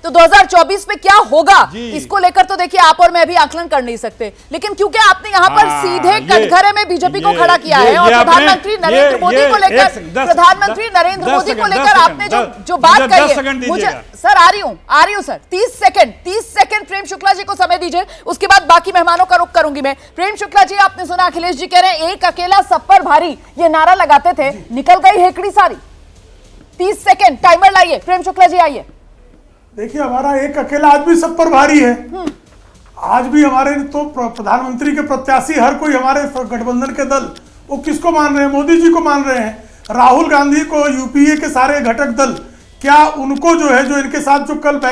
तो 2024 में क्या होगा इसको लेकर तो देखिए आप और मैं भी आकलन कर नहीं सकते, लेकिन क्योंकि आपने यहाँ पर सीधे कटघरे में बीजेपी को खड़ा किया है और प्रधानमंत्री नरेंद्र मोदी को लेकर आपने जो बात कही है, मुझे सर आ रही हूं सर 30 सेकंड प्रेम शुक्ला जी को समय दीजिए, उसके बाद बाकी मेहमानों का रुख करूंगी मैं। प्रेम शुक्ला जी, आपने सुना अखिलेश जी कह रहे हैं एक अकेला सब पर भारी, ये नारा लगाते थे, निकल गई हेकड़ी सारी। 30 सेकंड टाइमर लाइए। प्रेम शुक्ला जी आइए। देखिए, हमारा एक अकेला आदमी सब पर भारी है। आज भी हमारे तो प्रधानमंत्री के प्रत्याशी हर कोई हमारे गठबंधन के दल वो किसको मान रहे हैं? मोदी जी को मान रहे हैं। राहुल गांधी को, यूपीए के सारे घटक दल, क्या उनको जो है, जो इनके साथ जो कल आज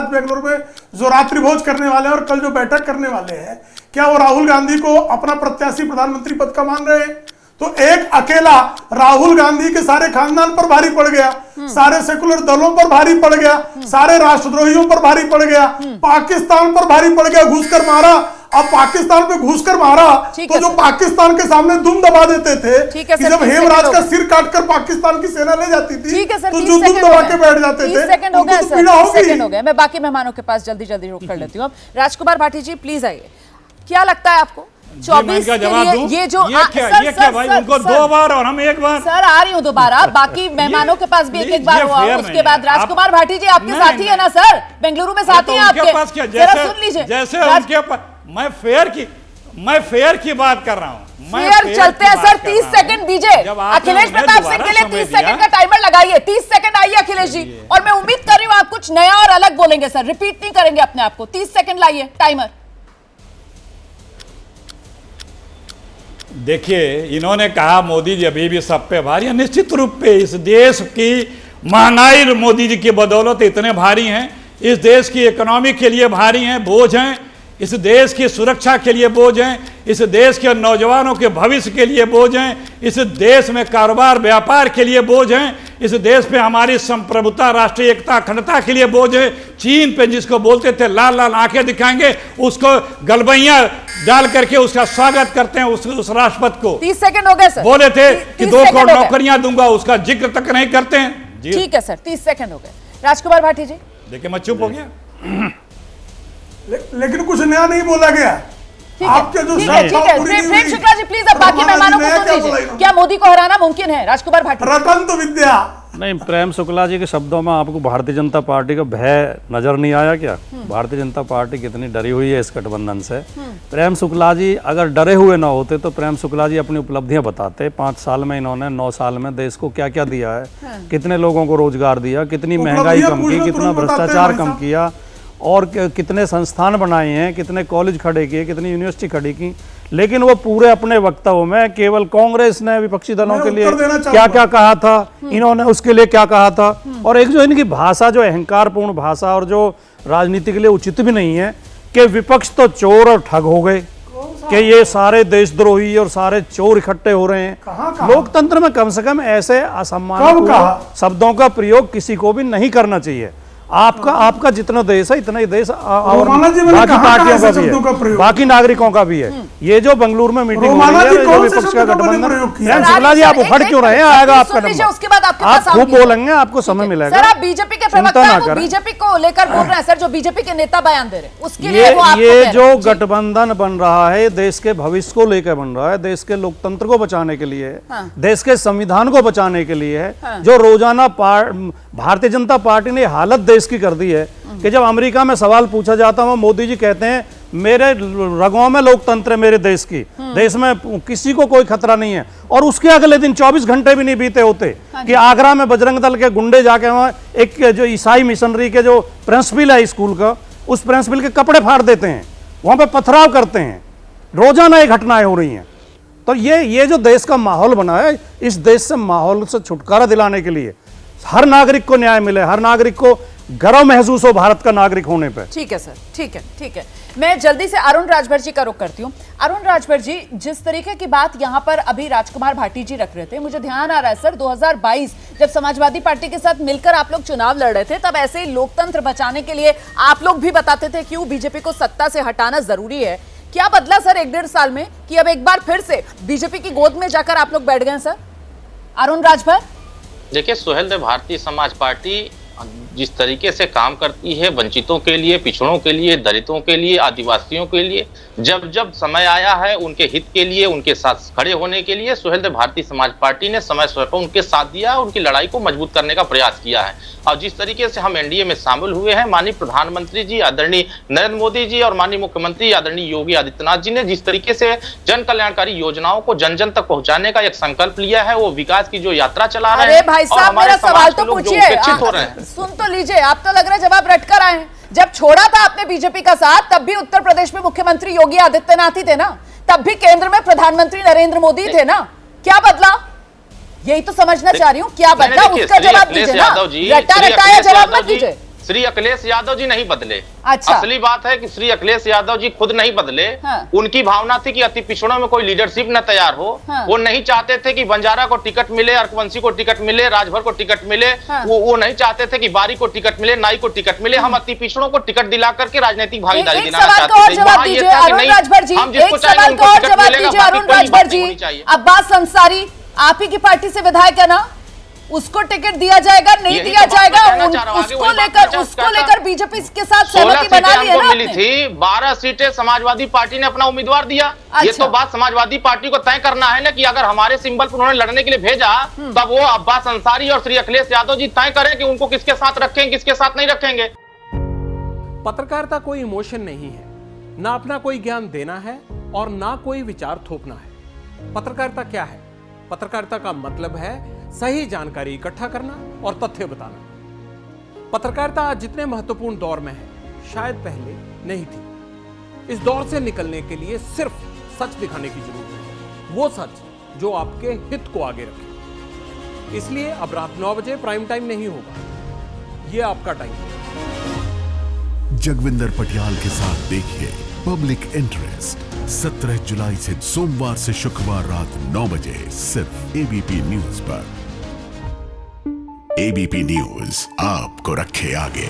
बेंगलोर में जो रात्रि भोज करने वाले हैं और कल जो बैठक करने वाले हैं, क्या वो राहुल गांधी को अपना प्रत्याशी प्रधानमंत्री पद का मान रहे हैं? तो एक अकेला राहुल गांधी के सारे खानदान पर भारी पड़ गया, सारे सेकुलर दलों पर भारी पड़ गया, सारे राष्ट्रद्रोहियों पर भारी पड़ गया, पाकिस्तान पर भारी पड़ गया, घुसकर मारा। अब पाकिस्तान पे घुसकर मारा तो जो पाकिस्तान के सामने दुम दबा देते थे कि जब हेमराज का सिर काटकर पाकिस्तान की सेना ले जाती थी तो जो दुम दबा के बैठ जाते थे, सेकंड हो गया सर, सेकंड हो गया। मैं बाकी मेहमानों के पास जल्दी रुक कर लेती हूँ। राजकुमार भाटी जी प्लीज आइए। क्या लगता है आपको 24 के लिए ये जो क्या भाई, उनको 2 बार और हम 1 बार? सर आ रही हूँ दोबारा, बाकी मेहमानों के पास भी एक बार हुआ। उसके बाद राजकुमार भाटी जी आपके साथी है ना सर, बेंगलुरु में साथी हैं आपके, जरा सुन लीजिए। जैसे उनके मैं फेयर की बात कर रहा हूँ। फेयर चलते हैं सर। 30 सेकंड दीजिए अखिलेश प्रताप सिंह के लिए। 30 सेकंड का टाइमर लगाइए। 30 सेकंड आइए अखिलेश जी, और मैं उम्मीद कर रही हूँ आप कुछ नया और अलग बोलेंगे सर, रिपीट नहीं करेंगे अपने आप को। 30 सेकंड लाइए टाइमर। देखिए, इन्होंने कहा मोदी जी अभी भी सब पे भारी है। निश्चित रूप पे इस देश की महंगाई मोदी जी की बदौलत इतने भारी हैं, इस देश की इकोनॉमी के लिए भारी हैं, बोझ हैं, इस देश की सुरक्षा के लिए बोझ हैं, इस देश के नौजवानों के भविष्य के लिए बोझ हैं, इस देश में कारोबार व्यापार के लिए बोझ हैं, इस देश पे हमारी संप्रभुता, राष्ट्रीय एकता, अखंडता के लिए बोझ है। चीन पे जिसको बोलते थे लाल लाल आंखें दिखाएंगे, उसको गलबैया डाल करके उसका स्वागत करते हैं उस राष्ट्रपति को। 30 सेकंड हो गए सर। बोले थे कि 2 करोड़ नौकरियां दूंगा, उसका जिक्र तक नहीं करते हैं। ठीक है सर, 30 सेकंड हो गए। राजकुमार भाटी जी देखिए, मैं चुप हो गया, लेकिन कुछ नया नहीं बोला गया। आपके जो प्रेम शुक्ला जी प्लीज अब बाकी मेहमानों को सुन लीजिए। क्या मोदी को हराना मुमकिन है? राजकुमार भाटी। रतन तो विद्या नहीं, प्रेम शुक्ला जी के शब्दों में आपको भारतीय जनता पार्टी का भय नजर नहीं आया क्या? भारतीय जनता पार्टी कितनी डरी हुई है इस गठबंधन से। प्रेम शुक्ला जी अगर डरे हुए ना होते तो प्रेम शुक्ला जी अपनी उपलब्धियां बताते। 5 साल में इन्होंने 9 साल में देश को क्या क्या दिया है, कितने लोगों को रोजगार दिया, कितनी महंगाई कम की, कितना भ्रष्टाचार कम किया, और कितने संस्थान बनाए हैं, कितने कॉलेज खड़े किए, कितनी यूनिवर्सिटी खड़ी की। लेकिन वो पूरे अपने वक्तव्य में केवल कांग्रेस ने विपक्षी दलों के लिए क्या क्या कहा था, इन्होंने उसके लिए क्या कहा था, और एक जो इनकी भाषा, जो अहंकारपूर्ण भाषा और जो राजनीति के लिए उचित भी नहीं है कि विपक्ष तो चोर और ठग हो गए, कि ये सारे देशद्रोही और सारे चोर इकट्ठे हो रहे हैं। लोकतंत्र में कम से कम ऐसे असम्मान शब्दों का प्रयोग किसी को भी नहीं करना चाहिए। आपका जितना देश है इतना ही देश और बाकी पार्टियों का भी है, बाकी नागरिकों का भी है। ये जो बेंगलुरु में मीटिंग हो रही है, जो विपक्ष का गठबंधन, शुक्ला जी आप उखड़ क्यों रहे हैं? आएगा आपका नंबर, उसके बाद आप खूब बोलेंगे, आपको समय मिलेगा। सर आप बीजेपी के प्रवक्ता हैं, वो बीजेपी को लेकर बोल रहे हैं सर, जो बीजेपी के नेता बयान दे रहे हैं उसके लिए ये जो गठबंधन बन रहा है देश के भविष्य को लेकर बन रहा है, देश के लोकतंत्र को बचाने के लिए, देश के संविधान को बचाने के लिए है। जो रोजाना भारतीय जनता पार्टी ने हालत देश की कर दी है कि जब अमेरिका में सवाल पूछा जाता है, मोदी जी कहते हैं मेरे रगों में लोकतंत्र है, मेरे देश की, देश में किसी को कोई खतरा नहीं है। और उसके अगले दिन 24 घंटे भी नहीं बीते होते कि आगरा में बजरंग दल के गुंडे जाके वहां एक जो ईसाई मिशनरी के जो प्रिंसिपल है स्कूल का, उस प्रिंसिपल के कपड़े फाड़ देते हैं, वहां पे पथराव करते हैं। रोजाना ये घटनाएं हो रही हैं। तो ये जो देश का माहौल बना है, इस देश से माहौल से छुटकारा दिलाने के लिए हर नागरिक को न्याय मिले, हर नागरिक को गर्व महसूस हो भारत का नागरिक होने पे। ठीक है सर, ठीक है। मैं जल्दी से अरुण राजभर जी का रुख करती हूँ। अरुण राजभर जी, जिस तरीके की बात यहाँ पर अभी राजकुमार भाटी जी रख रहे थे, मुझे ध्यान आ रहा है सर 2022 जब समाजवादी पार्टी के साथ मिलकर आप लोग चुनाव लड़ रहे थे, तब ऐसे ही लोकतंत्र बचाने के लिए आप लोग भी बताते थे क्यों बीजेपी को सत्ता से हटाना जरूरी है। क्या बदला सर 1-1.5 साल में कि अब एक बार फिर से बीजेपी की गोद में जाकर आप लोग बैठ गए सर? अरुण राजभर। देखिए सुहेल देव, भारतीय समाज पार्टी जिस तरीके से काम करती है वंचितों के लिए, पिछड़ों के लिए, दलितों के लिए, आदिवासियों के लिए, जब जब समय आया है उनके हित के लिए, उनके साथ खड़े होने के लिए सुहेलदेव भारतीय समाज पार्टी ने समय समय पर उनके साथ दिया, उनकी लड़ाई को मजबूत करने का प्रयास किया है। और जिस तरीके से हम एनडीए में शामिल हुए हैं, माननीय प्रधानमंत्री जी आदरणीय नरेंद्र मोदी जी और माननीय मुख्यमंत्री आदरणीय योगी आदित्यनाथ जी ने जिस तरीके से जन कल्याणकारी योजनाओं को जन जन तक पहुंचाने का एक संकल्प लिया है, वो विकास की जो यात्रा चला रहे हैं। अरे भाई साहब, मेरा सवाल तो पूछिए, सुन तो लीजिए। आप तो लग रहा है जवाब रट कर आए हैं। जब छोड़ा था आपने बीजेपी का साथ, तब भी उत्तर प्रदेश में मुख्यमंत्री योगी आदित्यनाथ ही थे ना, तब भी केंद्र में प्रधानमंत्री नरेंद्र मोदी थे ना, क्या बदला? यही तो समझना चाह रही हूँ, क्या बदला उसका जवाब दीजिए ना, रटा रटाया जवाब मत दीजिए। श्री अखिलेश यादव जी नहीं बदले। अच्छा। असली बात है कि श्री अखिलेश यादव जी खुद नहीं बदले। हाँ। उनकी भावना थी कि अति पिछड़ों में कोई लीडरशिप न तैयार हो। हाँ। वो नहीं चाहते थे कि बंजारा को टिकट मिले, अर्कवंशी को टिकट मिले, राजभर को टिकट मिले। हाँ। वो नहीं चाहते थे कि बारी को टिकट मिले, नाई को टिकट मिले। हम अति पिछड़ों को टिकट दिला करके राजनीतिक भागीदारी दिलाना चाहते थे। अब्बास अंसारी आप ही की पार्टी से विधायक है ना, उसको टिकट दिया जाएगा नहीं दिया जाएगा, उसको लेकर बीजेपी के साथ सहमति बना ली है ना मिली थी। 12 सीटें समाजवादी पार्टी ने अपना उम्मीदवार दिया। अच्छा। ये तो बात समाजवादी पार्टी को तय करना है ना कि अगर हमारे सिंबल पर उन्होंने लड़ने के लिए भेजा, तब वो अब्बास अंसारी और श्री अखिलेश यादव जी तय करें कि उनको किसके साथ रखेंगे, किसके साथ नहीं रखेंगे। पत्रकारिता कोई इमोशन नहीं है, ना अपना कोई ज्ञान देना है और ना कोई विचार थोपना है। पत्रकारिता क्या है? पत्रकारिता का मतलब है सही जानकारी इकट्ठा करना और तथ्य बताना। पत्रकारिता आज जितने महत्वपूर्ण दौर में है, शायद पहले नहीं थी। इस दौर से निकलने के लिए सिर्फ सच दिखाने की जरूरत है, वो सच जो आपके हित को आगे रखे। इसलिए अब रात 9 बजे प्राइम टाइम नहीं होगा, ये आपका टाइम है। जगविंदर पटियाल के साथ देखिए पब्लिक इंटरेस्ट 17 जुलाई से सोमवार से शुक्रवार रात 9 बजे सिर्फ एबीपी न्यूज पर। एबीपी न्यूज आपको रखे आगे।